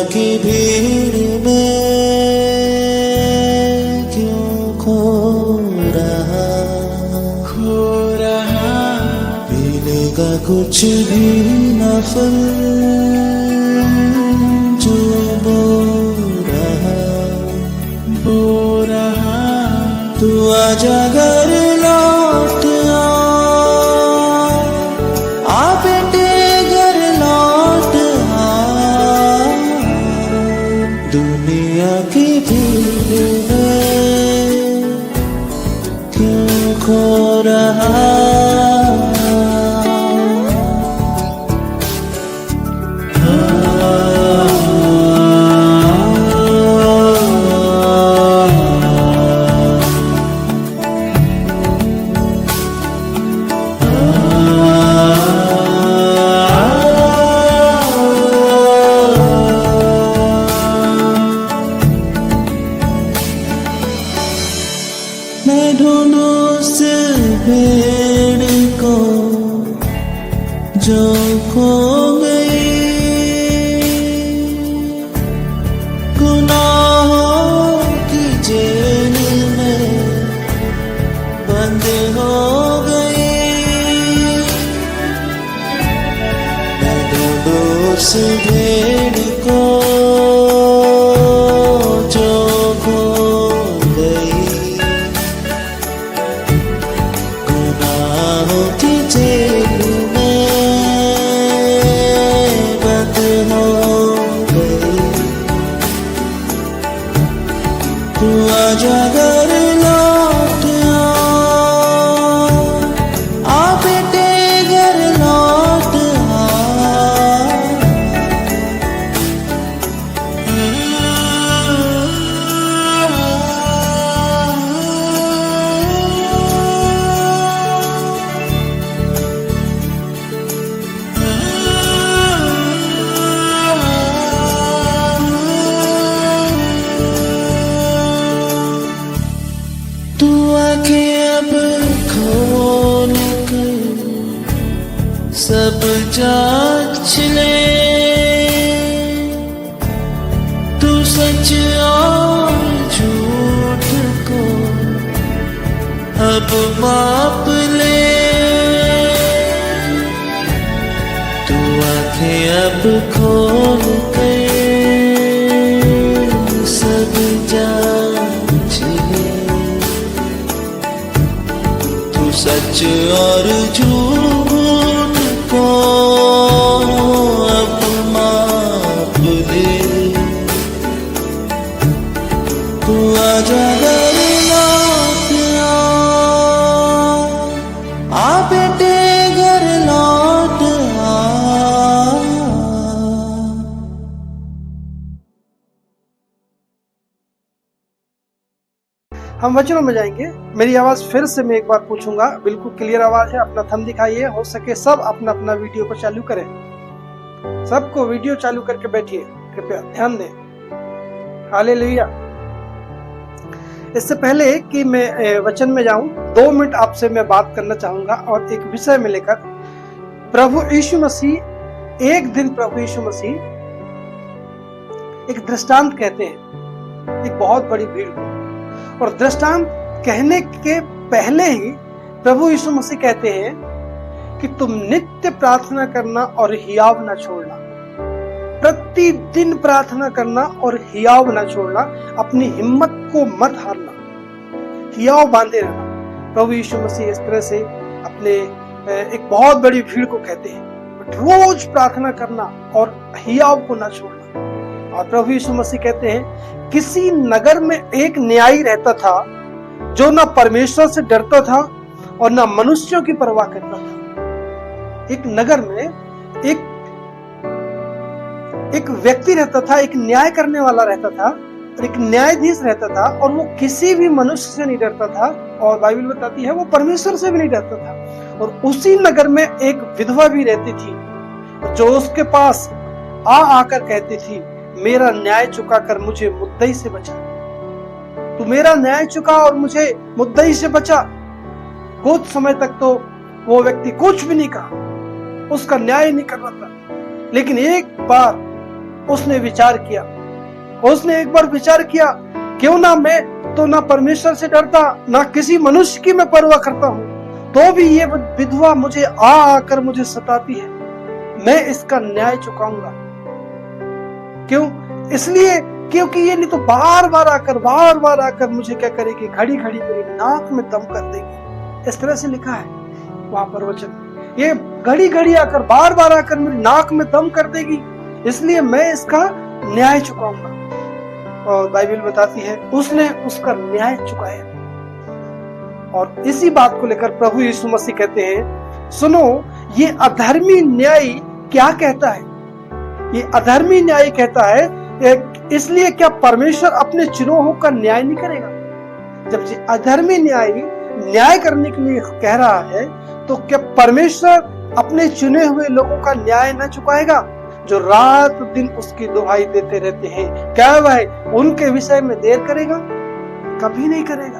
की भीड़ में क्यों खो रहा मिलेगा कुछ भी न फल जो बो रहा तू आजा घर लौट आ बेटे घर लौट दुनिया की भीड़ में क्यों खो रहा मैं ढूंढूं उस भेड़ को जो खो गई गुनाहों की जेल में बंद हो गई। मैं ढूंढूं उस भेड़ को जो खो गई की जेल में बंद हो गई। तू आजा घर लौट आ बेटे घर लौट तू आंखें अब खोल कर सब जांच ले तू सच और झूठ को अब माप ले। तू आंखें अब खोल कर सब जांच ले सच और झूठ को अब माप ले। तू आजा घर लौट आ बेटे घर लौट हम वचनों में जाएंगे। मेरी आवाज फिर से मैं एक बार पूछूंगा, बिल्कुल क्लियर आवाज है। अपना थंब दिखाइए, हो सके सब अपना अपना वीडियो को चालू करें। सबको वीडियो चालू करके बैठिए, कृपया ध्यान दें। हालेलुया। इससे पहले कि मैं वचन में जाऊं, 2 मिनट आपसे मैं बात करना चाहूंगा और एक विषय में लेकर। प्रभु यीशु मसीह, एक दिन प्रभु यीशु मसीह एक दृष्टांत कहते हैं एक बहुत बड़ी भीड़ को, और दृष्टांत कहने के पहले ही प्रभु यीशु मसीह कहते हैं कि तुम नित्य प्रार्थना करना और हियाव न छोड़ना। प्रतिदिन प्रार्थना करना और हियाव न छोड़ना। अपनी हिम्मत को मत हारना, हियाव बांधे रहना। प्रभु यीशु मसीह इस तरह से अपने एक बहुत बड़ी भीड़ को कहते हैं रोज प्रार्थना करना और हियाव को न छोड़ना। और प्रभु यीशु मसीह कहते हैं किसी नगर में एक न्यायी रहता था जो न परमेश्वर से डरता था और न मनुष्यों की परवाह करता था। एक नगर में एक व्यक्ति रहता था, एक न्याय करने वाला रहता था, एक न्यायाधीश रहता था, और वो किसी भी मनुष्य से नहीं डरता था, और बाइबल बताती है वो परमेश्वर से भी नहीं डरता था। और उसी नगर में एक विधवा भी रहती थी जो उसके पास आकर कहती थी मेरा न्याय चुकाकर मुझे मुद्दई से बचा। तू मेरा न्याय चुका और मुझे मुद्दई से बचा। कुछ समय तक तो वो व्यक्ति कुछ भी नहीं कहा, उसका न्याय नहीं कर रहा था, लेकिन एक बार उसने विचार किया, उसने एक बार विचार किया, क्यों ना मैं तो ना परमेश्वर से डरता, ना किसी मनुष्य की मैं परवाह करता हूँ, तो भी ये विधवा मुझे आकर मुझे सताती है, मैं इसका न्याय चुकाऊंगा। क्यों? इसलिए क्योंकि ये नहीं तो बार बार आकर मुझे क्या करेगी, घड़ी घड़ी मेरी नाक में दम कर देगी। इस तरह से लिखा है वहां पर वचन, ये घड़ी घड़ी आकर बार बार आकर मेरी नाक में दम कर देगी, इसलिए मैं इसका न्याय चुकाऊंगा। और बाइबल बताती है उसने उसका न्याय चुकाया। और इसी बात को लेकर प्रभु यीशु मसीह कहते हैं, सुनो ये अधर्मी न्यायी क्या कहता है। ये अधर्मी न्यायी कहता है, इसलिए क्या परमेश्वर अपने चिन्हों का न्याय नहीं करेगा। जब अधर्मी न्यायी न्याय करने के लिए कह रहा है, तो क्या परमेश्वर अपने चुने हुए लोगों का न्याय न चुकाएगा, जो रात दिन उसकी दुहाई देते रहते हैं। क्या वह उनके विषय में देर करेगा? कभी नहीं करेगा।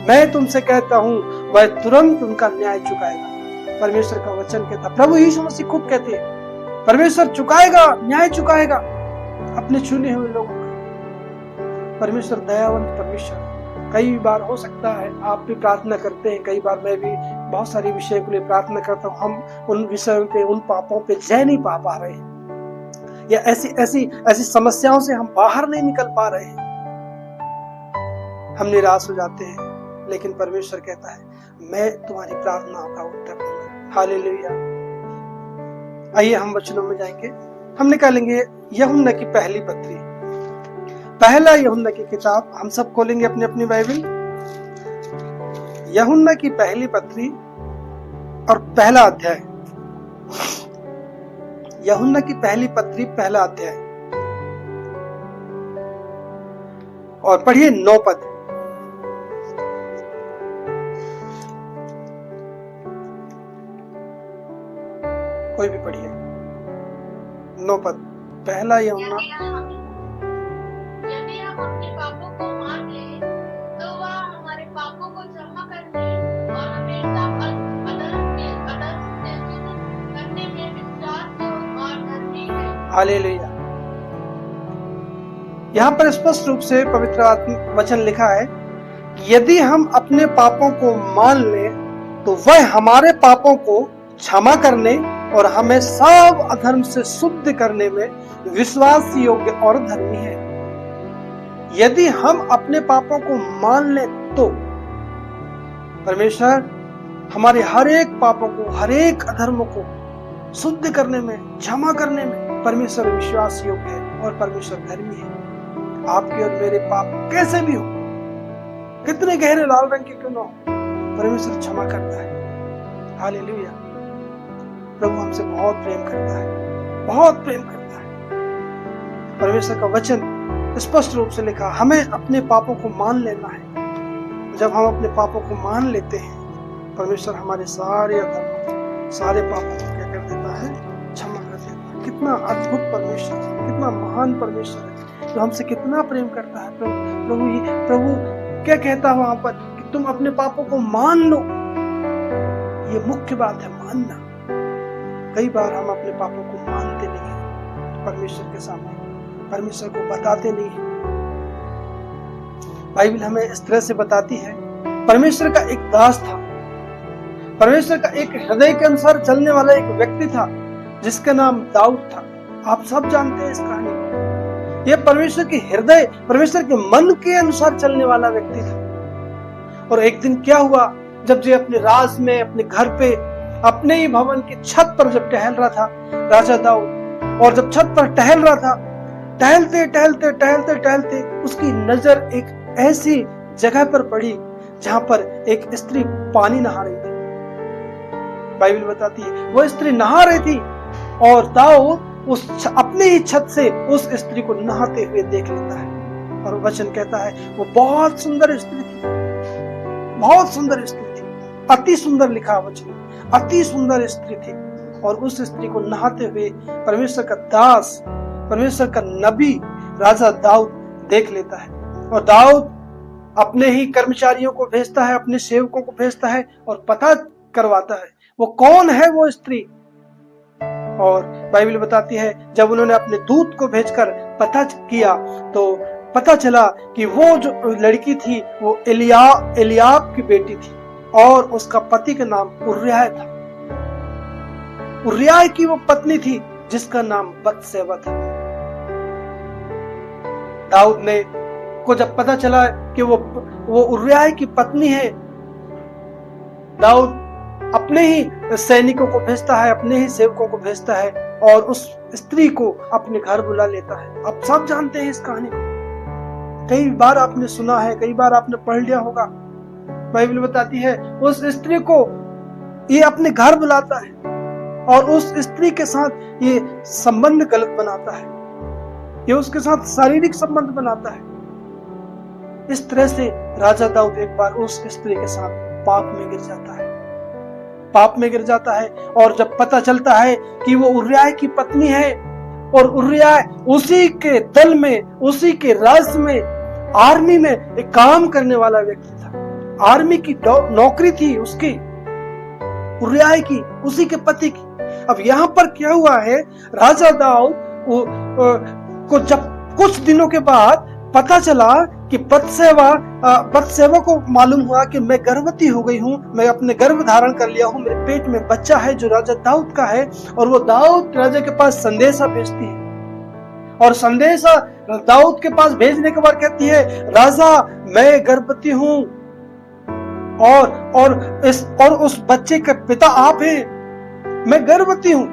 मैं तुमसे कहता हूं वह तुरंत उनका न्याय चुकाएगा। परमेश्वर का वचन कहता, प्रभु यीशु मसीह खुद कहते हैं परमेश्वर चुकाएगा, न्याय चुकाएगा अपने चुने हुए लोगों का। परमेश्वर दयावंत परमेश्वर। कई बार हो सकता है आप भी प्रार्थना करते हैं, कई बार मैं भी बहुत सारी विषय के लिए प्रार्थना करता हूँ, हम उन विषयों पे, उन पापों पे जय नहीं पा रहे हैं, या ऐसी समस्याओं से हम बाहर नहीं निकल पा रहे हैं, हम निराश हो जाते हैं। लेकिन परमेश्वर कहता है मैं तुम्हारी प्रार्थनाओं का उत्तर दूंगा। हालेलुया। आइए हम वचनों में जाएंगे। हम निकालेंगे यूहन्ना की पहली पत्री, पहला यूहन्ना की किताब। हम सब खोलेंगे अपनी अपनी बाइबल, यूहन्ना की पहली पत्री और पहला अध्याय। यूहन्ना की पहली पत्री पहला अध्याय, और पढ़िए 9 पद। कोई भी पढ़िए 9 पद। पहला यूहन्ना, यदि हम अपने पापों को मान लें तो वह हमारे पापों को क्षमा करने और हमेशा अधर्म से शुद्ध करने में विश्वासयोग्य और धर्मी है। हालेलुया। यहाँ पर स्पष्ट रूप से पवित्र आत्मा वचन लिखा है, यदि हम अपने पापों को मान लें तो वह हमारे पापों को क्षमा करने और हमें सब अधर्म से शुद्ध करने में विश्वास योग्य और धर्मी है। यदि हम अपने पापों को मान लें तो परमेश्वर हमारे हर एक पापों को, हर एक अधर्म को शुद्ध करने में, क्षमा करने में परमेश्वर विश्वास योग्य है और परमेश्वर धर्मी है। आपके और मेरे पाप कैसे भी हो, कितने गहरे लाल रंग के क्यों न हो, परमेश्वर क्षमा करता है। हालेलुया। प्रभु हमसे बहुत प्रेम करता है, बहुत प्रेम करता है। परमेश्वर का वचन स्पष्ट रूप से लिखा, हमें अपने पापों को मान लेना है। जब हम अपने पापों को मान लेते हैं, परमेश्वर हमारे सारे अधर्म, सारे पापों को क्या कर देता है, क्षमा कर देता है। कितना अद्भुत परमेश्वर, कितना महान परमेश्वर है, जो हमसे कितना प्रेम करता है। प्रभु क्या कहता है वहां पर कि तुम अपने पापों को मान लो। ये मुख्य बात है, मानना। कई बार हम अपने पापों को मानते नहीं हैं परमेश्वर के सामने, परमेश्वर को बताते नहीं हैं। बाइबल हमें इस तरह से बताती है, परमेश्वर का एक दास था, परमेश्वर का एक हृदय के अनुसार चलने वाला एक व्यक्ति था जिसका नाम दाऊद था। आप सब जानते हैं इस कहानी को। यह परमेश्वर के हृदय, परमेश्वर के मन के अनुसार चलने वाला व्यक्ति था। और एक दिन क्या हुआ, जब ये अपने राज में, अपने घर पे, अपने ही भवन की छत पर जब टहल रहा था राजा दाऊद, और जब छत पर टहल रहा था, टहलते उसकी नजर एक ऐसी जगह पर पड़ी जहां पर एक स्त्री पानी नहा रही थी। बाइबल बताती है वो स्त्री नहा रही थी और दाऊद अपने ही छत से उस स्त्री को नहाते हुए देख लेता है। और वचन कहता है वो बहुत सुंदर स्त्री थी, बहुत सुंदर स्त्री थी, अति सुंदर लिखा वचन, अति सुंदर स्त्री थी। और उस स्त्री को नहाते हुए परमेश्वर का दास, परमेश्वर का नबी राजा दाऊद देख लेता है। और दाऊद अपने ही कर्मचारियों को भेजता है, अपने सेवकों को भेजता है और पता करवाता है वो कौन है वो स्त्री। और बाइबल बताती है जब उन्होंने अपने दूत को भेजकर पता किया तो पता चला कि वो जो लड़की थी वो एलियाब की बेटी थी और उसका पति का नाम उर्रिया था। उर्रिया की वो पत्नी थी जिसका नाम बत्शेबा था। दाऊद ने को जब पता चला कि वो उर्रिया की पत्नी है, दाऊद अपने ही सैनिकों को भेजता है, अपने ही सेवकों को भेजता है और उस स्त्री को अपने घर बुला लेता है। आप सब जानते हैं इस कहानी को, कई बार आपने सुना है, कई बार आपने पढ़ लिया होगा। बाइबल बताती है उस स्त्री को ये अपने घर बुलाता है और उस स्त्री के साथ ये संबंध गलत बनाता है, ये उसके साथ शारीरिक संबंध बनाता है। इस तरह से राजा दाऊद एक बार उस स्त्री के साथ पाप में गिर जाता है, पाप में गिर जाता है। और जब पता चलता है कि वो उर्रिया की पत्नी है और उर्रिया उसी के दल में, उसी के राज्य में, आर्मी में एक काम करने वाला व्यक्ति था, आर्मी की नौकरी थी उसकी, उर्रिया की, उसी के पति की। अब यहाँ पर क्या हुआ है, राजा दाऊद को जब कुछ दिनों के बाद पता चला कि बत्शेबा को मालूम हुआ कि मैं गर्भवती हो गई हूँ, मैं अपने गर्भ धारण कर लिया हूँ, मेरे पेट में बच्चा है जो राजा दाऊद का है। और वो दाऊद राजा के पास संदेशा भेजती है और संदेशा दाऊद के पास भेजने के बाद कहती है, राजा मैं गर्भवती हूँ और उस बच्चे के पिता आप हैं, मैं गर्भवती हूँ।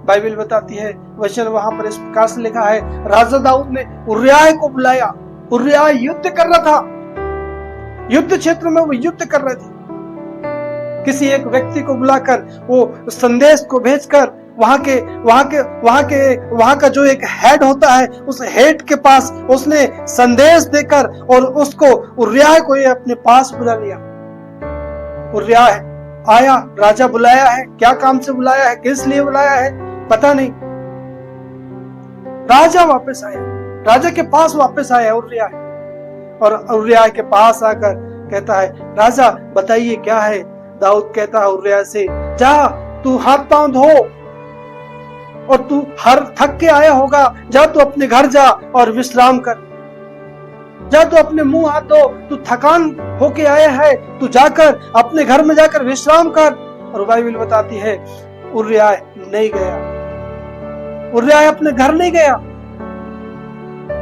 बाइबल बताती है, वचन वहां पर इस प्रकार से लिखा है, राजा दाऊद ने उर्रिया को बुलाया। उर्रिया युद्ध कर रहा था, युद्ध क्षेत्र में वो युद्ध कर रहे थे। किसी एक व्यक्ति को बुलाकर वो संदेश को भेजकर वहां का जो एक हेड होता है, उस हेड के पास उसने संदेश देकर और उसको उर्रिया को ये अपने पास बुला लिया। उर्रिया आया, राजा बुलाया है, क्या काम से बुलाया है, किस लिए बुलाया है पता नहीं। राजा वापस आया, राजा के पास वापस आया उर्रिया, और उर्रिया के पास आकर कहता है, राजा बताइए क्या है। दाऊद कहता है उर्रिया से, जा तू हाथ पांव धो और तू थक के आया होगा, जा तू अपने घर जा और विश्राम कर, जा तू अपने मुंह हाथ धो, तू थकान होके आया है, तू जाकर अपने घर में जाकर विश्राम कर। और बाइबल बताती है उर्रिया नहीं गया, उर्रिया अपने घर नहीं गया,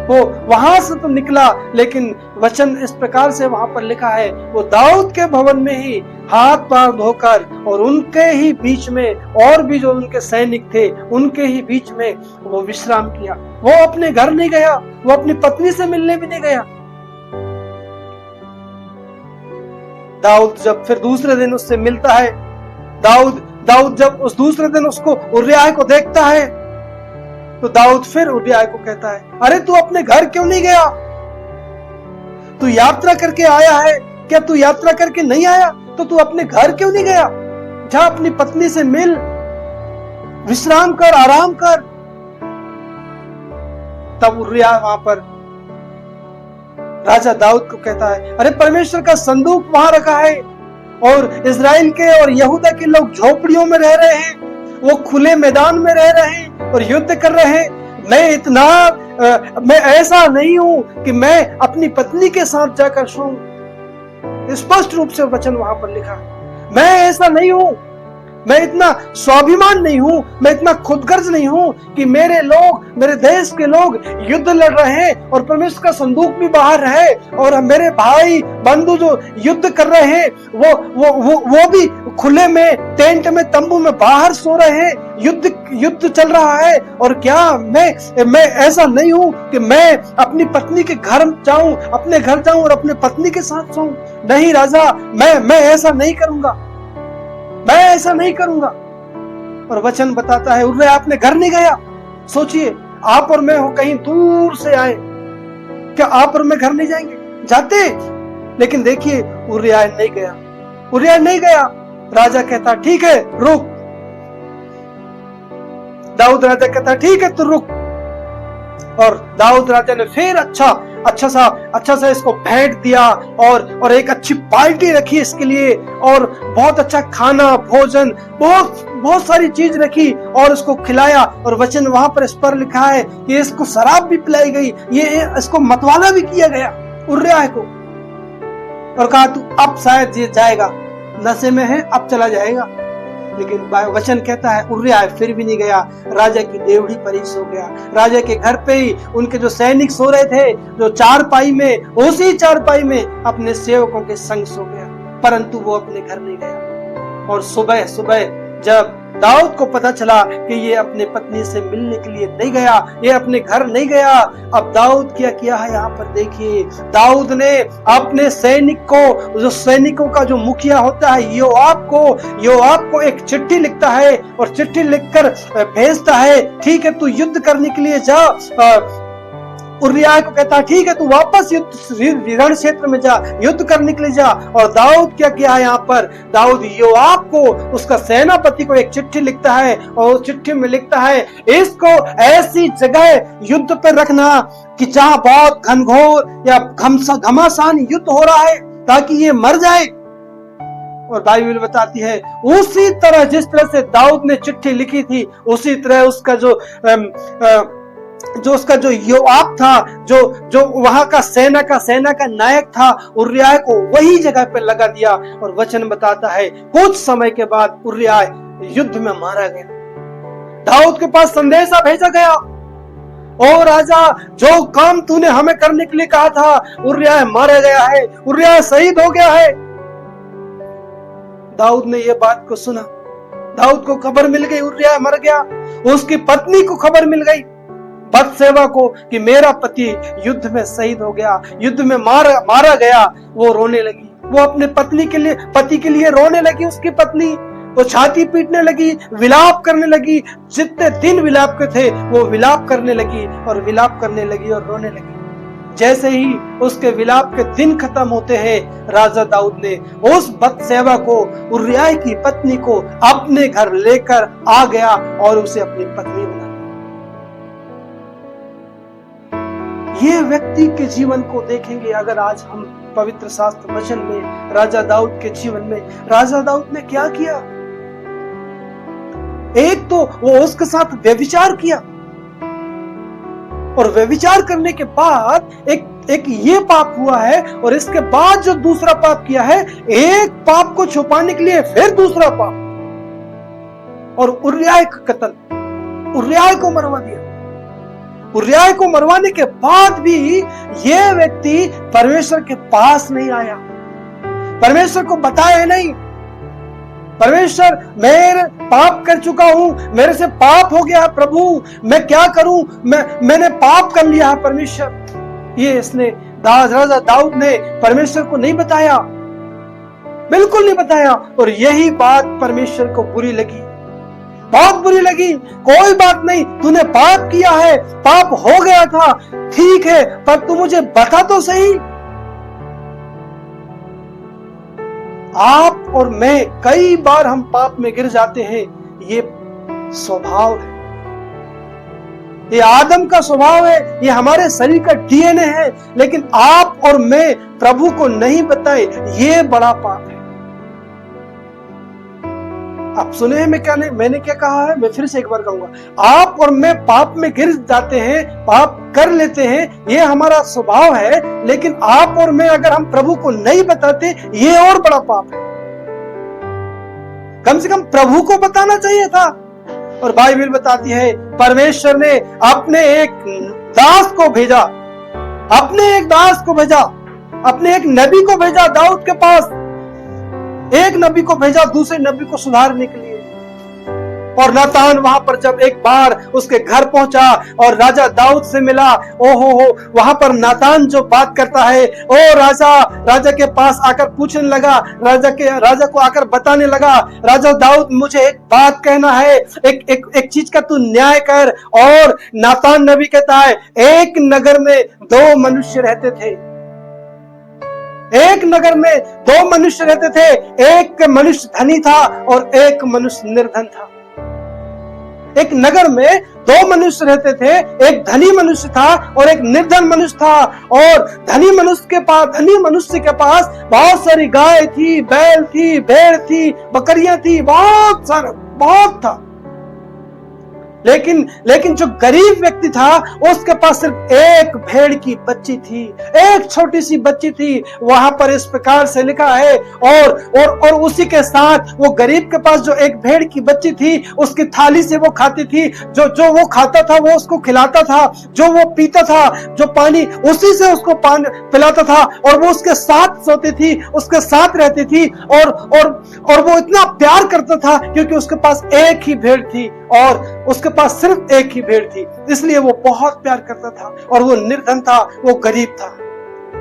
वो वहां से तो निकला, लेकिन वचन इस प्रकार से वहां पर लिखा है, वो दाऊद के भवन में ही हाथ पांव धोकर और उनके ही बीच में और भी जो उनके सैनिक थे उनके ही बीच में वो विश्राम किया। वो अपने घर नहीं गया, वो अपनी पत्नी से मिलने भी नहीं गया। दाऊद जब फिर दूसरे दिन उससे मिलता है, दाऊद जब उस दूसरे दिन उसको उर्रिया को देखता है तो दाऊद फिर उर्रिया को कहता है, अरे तू अपने घर क्यों नहीं गया? तू यात्रा करके आया है क्या? तू यात्रा करके नहीं आया तो तू अपने घर क्यों नहीं गया? जा अपनी पत्नी से मिल, विश्राम कर, आराम कर। तब उर्रिया वहां पर राजा दाऊद को कहता है, अरे परमेश्वर का संदूक वहां रखा है और इजराइल के और यहूदा के लोग झोपड़ियों में रह रहे हैं, वो खुले मैदान में रह रहे हैं और युद्ध कर रहे हैं। मैं ऐसा नहीं हूं कि मैं अपनी पत्नी के साथ जाकर सोऊं। स्पष्ट रूप से वचन वहां पर लिखा है, मैं ऐसा नहीं हूं, मैं इतना स्वाभिमान नहीं हूं, मैं इतना खुदगर्ज नहीं हूं कि मेरे लोग, मेरे देश के लोग युद्ध लड़ रहे हैं और परमेश्वर का संदूक भी बाहर है और मेरे भाई बंधु जो युद्ध कर रहे हैं वो भी खुले में, टेंट में, तंबू में बाहर सो रहे हैं, युद्ध चल रहा है। और क्या मैं ऐसा नहीं हूं कि मैं अपनी पत्नी के घर जाऊं, अपने घर जाऊं और अपने पत्नी के साथ सोऊं? नहीं राजा, मैं ऐसा नहीं करूंगा, मैं ऐसा नहीं करूंगा। और वचन बताता है उर्रिया अपने घर नहीं गया। सोचिए, आप और मैं हो कहीं दूर से आए, क्या आप और मैं घर नहीं जाएंगे? जाते। लेकिन देखिए उर्रिया नहीं गया, उर्रिया नहीं गया। राजा कहता ठीक है रुक, दाऊद राजा कहता ठीक है तू रुक। और दाऊद राजा ने फिर अच्छा अच्छा सा इसको भेंट दिया और एक अच्छी पार्टी रखी इसके लिए, और बहुत अच्छा खाना भोजन बहुत सारी चीज रखी और उसको खिलाया। और वचन वहां पर इस पर लिखा है कि इसको शराब भी पिलाई गई, ये इसको मतवाला भी किया गया उर्रिया को, और कहा तू अब शायद ये जाएगा, नशे में है अब चला जाएगा। लेकिन वचन कहता है उर्रिया फिर भी नहीं गया, राजा की देवड़ी पर ही सो गया। राजा के घर पे ही उनके जो सैनिक सो रहे थे, जो चारपाई में, उसी चारपाई में अपने सेवकों के संग सो गया, परंतु वो अपने घर नहीं गया। और सुबह सुबह जब दाऊद को पता चला कि ये अपने पत्नी से मिलने के लिए नहीं गया, ये अपने घर नहीं गया, अब दाऊद क्या किया है यहाँ पर देखिए। दाऊद ने अपने सैनिक को, जो सैनिकों का जो मुखिया होता है योआब को एक चिट्ठी लिखता है और चिट्ठी लिखकर भेजता है, ठीक है तू युद्ध करने के लिए जा। उर्रिया को कहता है ठीक है तू वापस रण क्षेत्र में जा, युद्ध करने के लिए जा। और दाऊद क्या किया है यहाँ पर, दाऊद योआब को, उसका सेनापति को एक चिट्ठी लिखता है और उस चिट्ठी में लिखता है इसको ऐसी जगह युद्ध पर रखना कि जहां बहुत घनघोर या घमासान युद्ध हो रहा है, ताकि ये मर जाए। और बाइबल बताती है उसी तरह जिस तरह से दाऊद ने चिट्ठी लिखी थी, उसी तरह उसका जो योआब था, जो वहां का सेना का नायक था, उर्रिया को वही जगह पे लगा दिया। और वचन बताता है कुछ समय के बाद उर्रिया युद्ध में मारा गया। दाऊद के पास संदेशा भेजा गया, ओ राजा जो काम तूने हमें करने के लिए कहा था, उर्रिया मारा गया है, उर्रिया शहीद हो गया है। दाऊद ने यह बात को सुना, दाऊद को खबर मिल गई उर्रिया मर गया। उसकी पत्नी को खबर मिल गई, बतसेबा को, कि मेरा पति युद्ध में शहीद हो गया, युद्ध में मारा गया। वो रोने लगी, वो अपने पति के लिए रोने लगी। उसकी पत्नी वो छाती पीटने लगी, विलाप करने लगी, जितने दिन विलाप के थे वो विलाप करने लगी और रोने लगी। जैसे ही उसके विलाप के दिन खत्म होते हैं, राजा दाऊद ने उस बतसेबा को, उर्रिया की पत्नी को अपने घर लेकर आ गया और उसे अपनी पत्नी बना। ये व्यक्ति के जीवन को देखेंगे अगर आज हम पवित्र शास्त्र वचन में, राजा दाऊद के जीवन में, राजा दाऊद ने क्या किया। एक तो वो उसके साथ व्यभिचार किया, और व्यभिचार करने के बाद एक ये पाप हुआ है, और इसके बाद जो दूसरा पाप किया है, एक पाप को छुपाने के लिए फिर दूसरा पाप। और उर्रिया का कत्ल, उर्रिया को मरवा दिया। उर्रिया को मरवाने के बाद भी यह व्यक्ति परमेश्वर के पास नहीं आया, परमेश्वर को बताया नहीं, परमेश्वर मैं पाप कर चुका हूं, मेरे से पाप हो गया प्रभु, मैं क्या करूं, मैंने पाप कर लिया है परमेश्वर। ये इसने राजा दाऊद ने परमेश्वर को नहीं बताया, बिल्कुल नहीं बताया। और यही बात परमेश्वर को बुरी लगी, बहुत बुरी लगी। कोई बात नहीं, तूने पाप किया है, पाप हो गया था, ठीक है, पर तू मुझे बता तो सही। आप और मैं कई बार हम पाप में गिर जाते हैं, ये स्वभाव है, ये आदम का स्वभाव है, ये हमारे शरीर का डीएनए है। लेकिन आप और मैं प्रभु को नहीं बताए, ये बड़ा पाप है। आप सुने हैं मैंने क्या कहा है, मैं फिर से एक बार कहूंगा, आप और मैं पाप में गिर जाते हैं, पाप कर लेते हैं, ये हमारा स्वभाव है। लेकिन आप और मैं अगर हम प्रभु को नहीं बताते, ये और बड़ा पाप है। कम से कम प्रभु को बताना चाहिए था। और बाइबल बताती है परमेश्वर ने अपने एक दास को भेजा, अपने एक नबी को भेजा दाऊद के पास। एक नबी को भेजा दूसरे नबी को सुधारने के लिए। और नातान वहां पर जब एक बार उसके घर पहुंचा और राजा दाऊद से मिला, ओहो वहां पर नातान जो बात करता है, ओ राजा के पास आकर पूछने लगा, राजा को आकर बताने लगा, राजा दाऊद मुझे एक बात कहना है, एक चीज का तू न्याय कर। और नातान नबी कहता है एक नगर में दो मनुष्य रहते थे, एक नगर में दो मनुष्य रहते थे, एक मनुष्य धनी था और एक मनुष्य निर्धन था। एक नगर में दो मनुष्य रहते थे, एक धनी मनुष्य था और एक निर्धन मनुष्य था। और धनी मनुष्य के पास बहुत सारी गाय थी, बैल थी, भेड़ थी, बकरियां थी, बहुत था। लेकिन जो गरीब व्यक्ति था उसके पास सिर्फ एक भेड़ की बच्ची थी, एक छोटी सी बच्ची थी। वहां पर इस प्रकार से लिखा है, और उसी के साथ वो गरीब के पास जो एक भेड़ की बच्ची थी, उसकी थाली से वो खाती थी, जो वो खाता था वो उसको खिलाता था, जो वो पीता था, जो पानी उसी से उसको पानी पिलाता था, और वो उसके साथ सोती थी, उसके साथ रहती थी, और वो इतना प्यार करता था क्योंकि उसके पास एक ही भेड़ थी और उसके पास सिर्फ एक ही भेड़ थी, इसलिए वो बहुत प्यार करता था। और वो निर्धन था, वो गरीब था।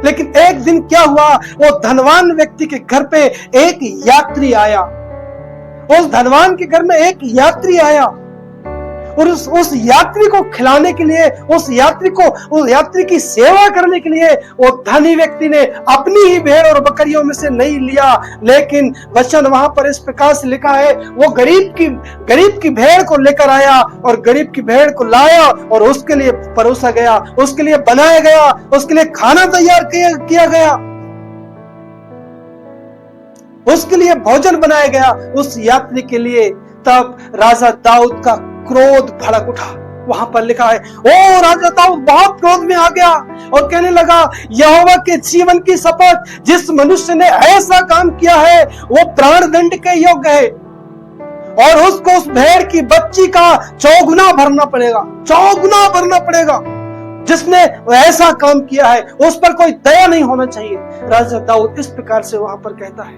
लेकिन एक दिन क्या हुआ, वो धनवान व्यक्ति के घर पे एक यात्री आया। उस धनवान के घर में एक यात्री आया और उस यात्री को खिलाने के लिए, उस यात्री की सेवा करने के लिए वो धनी व्यक्ति ने अपनी ही भेड़ और बकरियों में से नहीं लिया, लेकिन वचन वहां पर इस प्रकार से लिखा है, वो गरीब की भेड़ को लेकर आया और गरीब की भेड़ को लाया और उसके लिए परोसा गया, उसके लिए बनाया गया, उसके लिए खाना तैयार किया गया, उसके लिए भोजन बनाया गया उस यात्री के लिए। तब राजा दाऊद का क्रोध भड़क उठा। वहां पर लिखा है, ओ राजा दाऊद बहुत क्रोध में आ गया और कहने लगा, यहोवा के जीवन की शपथ, जिस मनुष्य ने ऐसा काम किया है वो प्राण दंड के योग्य है और उसको उस भेड़ की बच्ची का चौगुना भरना पड़ेगा। जिसने ऐसा काम किया है उस पर कोई दया नहीं होना चाहिए। राजा दाऊद इस प्रकार से वहां पर कहता है,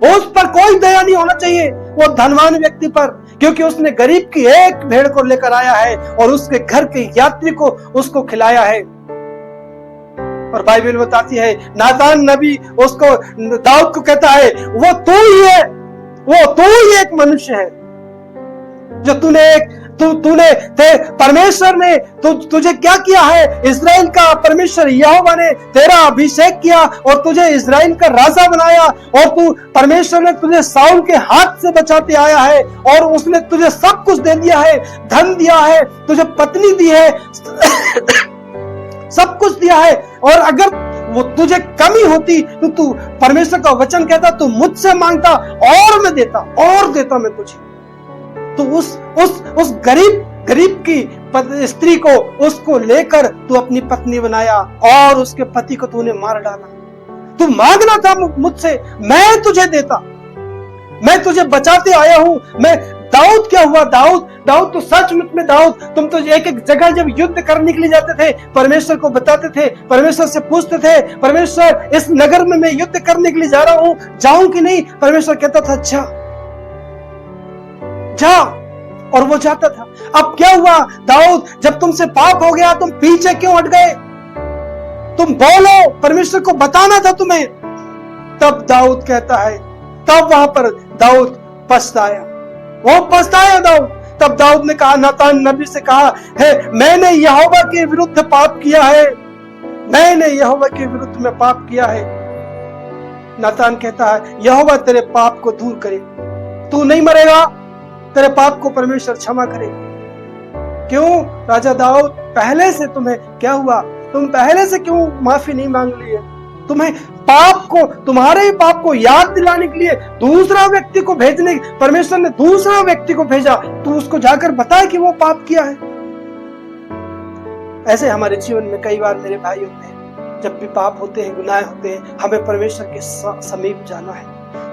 उस पर कोई दया नहीं होना चाहिए वो धनवान व्यक्ति पर, क्योंकि उसने गरीब की एक भेड़ को लेकर आया है और उसके घर के यात्री को उसको खिलाया है। और बाइबल बताती है, नातान नबी उसको दाऊद को कहता है, वो तू ही एक मनुष्य है जो तूने परमेश्वर ने तुझे क्या किया है, इस्राएल का परमेश्वर यहोवा ने तेरा अभिषेक किया और तुझे इस्राएल का राजा बनाया, और परमेश्वर ने तुझे साउल के हाथ से बचाते आया है और उसने तुझे सब कुछ दे दिया है, धन दिया है, तुझे पत्नी दी है, सब कुछ दिया है। और अगर वो तुझे कमी होती तो तू, परमेश्वर का वचन कहता, तू मुझसे मांगता और मैं देता मैं तुझे। तो उस गरीब की स्त्री को, उसको लेकर तू अपनी पत्नी बनाया और उसके पति को तूने मार डाला। तू मांगना था मुझसे, मैं तुझे देता, मैं तुझे बचाते आया हूं। मैं दाऊद क्या हुआ, दाऊद तो सचमुच में दाऊद, तुम तो एक जगह जब युद्ध करने के लिए जाते थे, परमेश्वर को बताते थे, परमेश्वर से पूछते थे, परमेश्वर इस नगर में मैं युद्ध करने के लिए जा रहा हूं, जाऊं कि नहीं? परमेश्वर कहता था जा, और वो जाता था। अब क्या हुआ, दाऊद, जब तुमसे पाप हो गया तुम पीछे क्यों हट गए? तुम बोलो, परमेश्वर को बताना था तुम्हें। तब दाऊद कहता है, तब वहां पर दाऊद पछताया, दाऊद। तब दाऊद ने कहा, नातान नबी से कहा है, मैंने यहोवा के विरुद्ध पाप किया है, मैंने यहोवा के विरुद्ध में पाप किया है। नातान कहता है, यहोवा तेरे पाप को दूर करे, तू नहीं मरेगा, तेरे पाप को परमेश्वर क्षमा करे। क्यों राजा दाऊद, पहले से तुम्हें क्या हुआ, तुम पहले से क्यों माफी नहीं मांग लिए? तुम्हें तुम्हारे ही पाप को याद दिलाने के लिए दूसरा व्यक्ति को भेजने, परमेश्वर ने दूसरा व्यक्ति को भेजा, तू उसको जाकर बताए कि वो पाप किया है। ऐसे हमारे जीवन में कई बार मेरे भाई होते हैं, जब भी पाप होते हैं, गुनाह होते हैं, हमें परमेश्वर के समीप जाना है।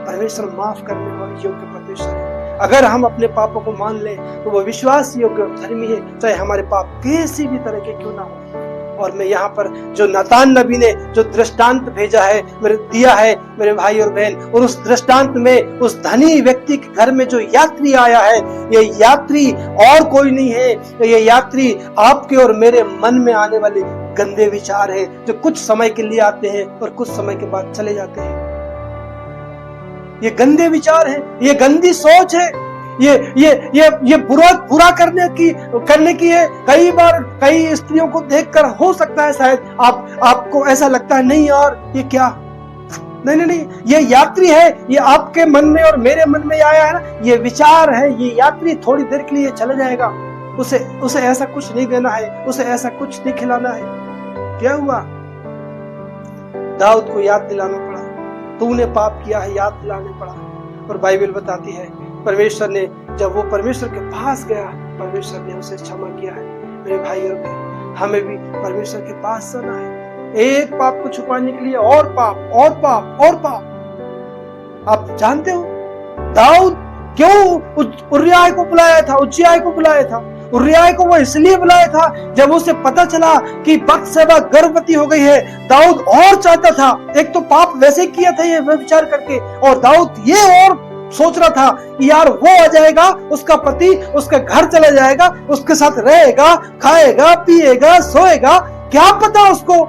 परमेश्वर माफ करने वाला योग्य परमेश्वर है। अगर हम अपने पापों को मान लें तो वो विश्वास योग्य धर्मी है, चाहे हमारे पाप किसी भी तरह के क्यों ना हो। और मैं यहाँ पर जो नातान नबी ने जो दृष्टांत भेजा है, दिया है मेरे भाई और बहन, और उस दृष्टांत में उस धनी व्यक्ति के घर में जो यात्री आया है, ये यात्री और कोई नहीं है, ये यात्री आपके और मेरे मन में आने वाले गंदे विचार है, जो कुछ समय के लिए आते हैं और कुछ समय के बाद चले जाते हैं। ये गंदे विचार है, ये गंदी सोच है, ये बुरा करने की है। कई बार कई स्त्रियों को देखकर हो सकता है शायद आपको ऐसा लगता है, नहीं यार ये क्या, नहीं नहीं नहीं, ये यात्री है, ये आपके मन में और मेरे मन में आया है ना, ये विचार है, ये यात्री थोड़ी देर के लिए चला जाएगा, उसे ऐसा कुछ नहीं देना है, उसे ऐसा कुछ नहीं खिलाना है। क्या हुआ? दाऊद को याद दिलाना पड़ा, तूने पाप किया है, याद दिलाना पड़ा। और बाइबल बताती है परमेश्वर ने, जब वो परमेश्वर के पास गया, परमेश्वर ने उसे क्षमा किया है। मेरे भाई और बहन, हमें भी परमेश्वर के पास जाना है, एक पाप को छुपाने के लिए और पाप और पाप और पाप। आप जानते हो दाऊद क्यों उरिय्याह को बुलाया था, उज्जियाह को बुलाया था? उरिय्याह को वो इसलिए बुलाया था, जब उसे पता चला कि बत्शेबा गर्भवती हो गई है। दाऊद और चाहता था, एक तो पाप वैसे किया था ये व्यभिचार करके, और दाऊद ये और सोच रहा था कि यार वो आ जाएगा, उसका पति उसके घर चला जाएगा, उसके साथ रहेगा, खाएगा, पिएगा, सोएगा, क्या पता उसको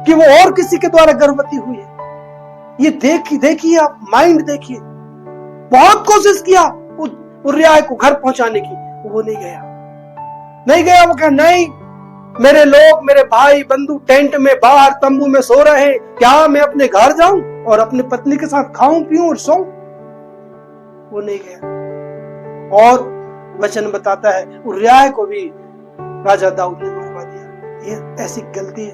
कि वो और किसी के द्वारा गर्भवती हुई है। ये देखिए आप, माइंड देखिए। बहुत कोशिश किया उरिय्याह को घर पहुंचाने की, वो नहीं गया। वो कहा नहीं, मेरे लोग, मेरे भाई बंधु टेंट में, बाहर तंबू में सो रहे हैं, क्या मैं अपने घर जाऊं और अपनी पत्नी के साथ खाऊं पीऊं और सोऊं? वो नहीं गया। और वचन बताता है उरिय्याह को भी राजा दाऊद ने मरवा दिया। ये ऐसी गलती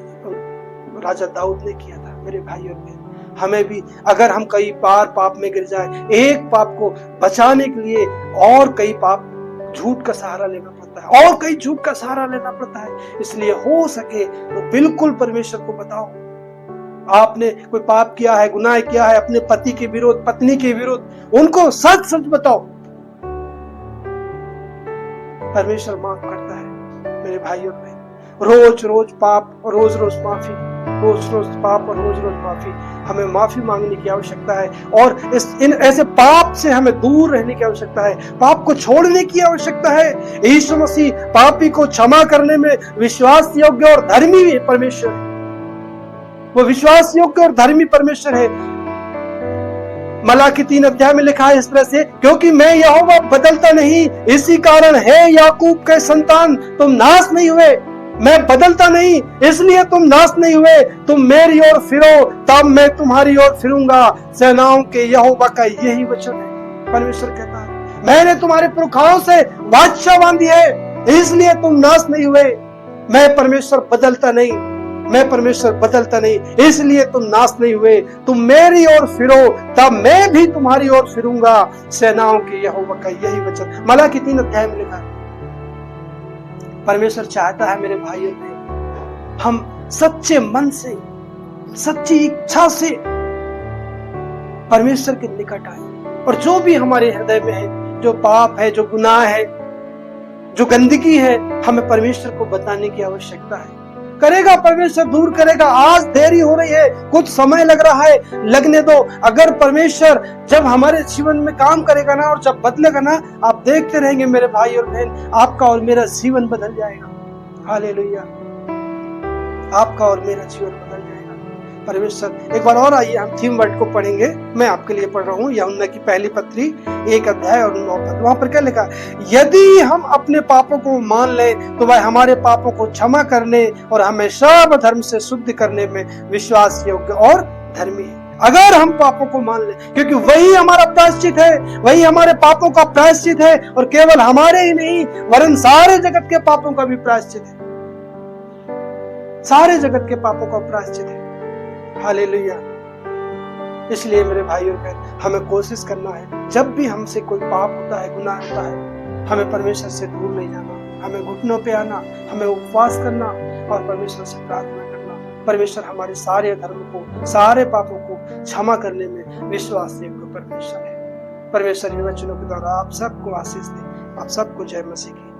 राजा दाऊद ने किया था। मेरे भाई और बहन, हमें भी अगर हम कई बार पाप में गिर जाए, एक पाप को बचाने के लिए और कई पाप, झूठ का सहारा लेना पड़ता है, और कई झूठ का सहारा लेना पड़ता है। इसलिए हो सके तो बिल्कुल परमेश्वर को बताओ, आपने कोई पाप किया है, गुनाह किया है अपने पति के विरुद्ध, पत्नी के विरुद्ध, उनको सच सच बताओ। परमेश्वर माफ करता है। मेरे भाई और बहन, रोज रोज पाप और रोज रोज माफी, रोज रोज पाप और रोज रोज माफी, हमें माफी मांगने की आवश्यकता है। और इन ऐसे पाप से हमें दूर रहने की आवश्यकता है, पाप को छोड़ने की आवश्यकता है। यीशु मसीह पापी को क्षमा करने में विश्वास योग्य और धर्मी परमेश्वर है। वो विश्वास योग्य और धर्मी परमेश्वर है। मलाकी 3 अध्याय में लिखा है इस तरह से, क्योंकि मैं यहोवा बदलता नहीं, इसी कारण है याकूब के संतान तुम नाश नहीं हुए। मैं बदलता नहीं, इसलिए तुम नाश नहीं हुए। तुम मेरी ओर फिरो, तब मैं तुम्हारी ओर फिरूंगा। सेनाओं के यहोवा का यही वचन है। परमेश्वर कहता है, मैंने तुम्हारे पुरखाओं से वाचा बांधी है, इसलिए तुम नाश नहीं हुए। मैं परमेश्वर बदलता नहीं, मैं परमेश्वर बदलता नहीं, इसलिए तुम नाश नहीं हुए। तुम मेरी ओर फिरो, तब मैं भी तुम्हारी ओर फिरूंगा। सेनाओं के यहोवा का यही वचन। मलाकी 3 अध्याय में लिखा है। परमेश्वर चाहता है मेरे भाइयों में हम सच्चे मन से, सच्ची इच्छा से परमेश्वर के निकट आए, और जो भी हमारे हृदय में है, जो पाप है, जो गुनाह है, जो गंदगी है, हमें परमेश्वर को बताने की आवश्यकता है। करेगा परमेश्वर, दूर करेगा। आज देरी हो रही है, कुछ समय लग रहा है, लगने दो। अगर परमेश्वर जब हमारे जीवन में काम करेगा ना, और जब बदलेगा ना, आप देखते रहेंगे मेरे भाई और बहन, आपका और मेरा जीवन बदल जाएगा। हालेलुया, आपका और मेरा जीवन बदल जाएगा। परमेश्वर, एक बार और आइए हम थीम वर्ड को पढ़ेंगे। मैं आपके लिए पढ़ रहा हूँ यूहन्ना की पहली पत्री 1 अध्याय और 9 पद। वहां पर क्या लिखा? यदि हम अपने पापों को मान लें तो वह हमारे पापों को क्षमा करने और हमें सब धर्म से शुद्ध करने में विश्वास योग्य और धर्मी है। अगर हम पापों को मान लें, क्योंकि वही हमारा प्रायश्चित है, वही हमारे पापों का प्रायश्चित है, और केवल हमारे ही नहीं वरन सारे जगत के पापों का भी प्रायश्चित है। सारे जगत के पापों का प्रायश्चित है। हालेलुया। इसलिए मेरे भाई और बहन, हमें कोशिश करना है, जब भी हमसे कोई पाप होता है, गुनाह होता है, हमें परमेश्वर से दूर नहीं जाना, हमें घुटनों पे आना, हमें उपवास करना और परमेश्वर से प्रार्थना करना। परमेश्वर हमारे सारे धर्म को, सारे पापों को क्षमा करने में विश्वास योग्य परमेश्वर है। परमेश्वर इन वचनों के द्वारा आप सबको आशीष दे। आप सबको जय मसीह की।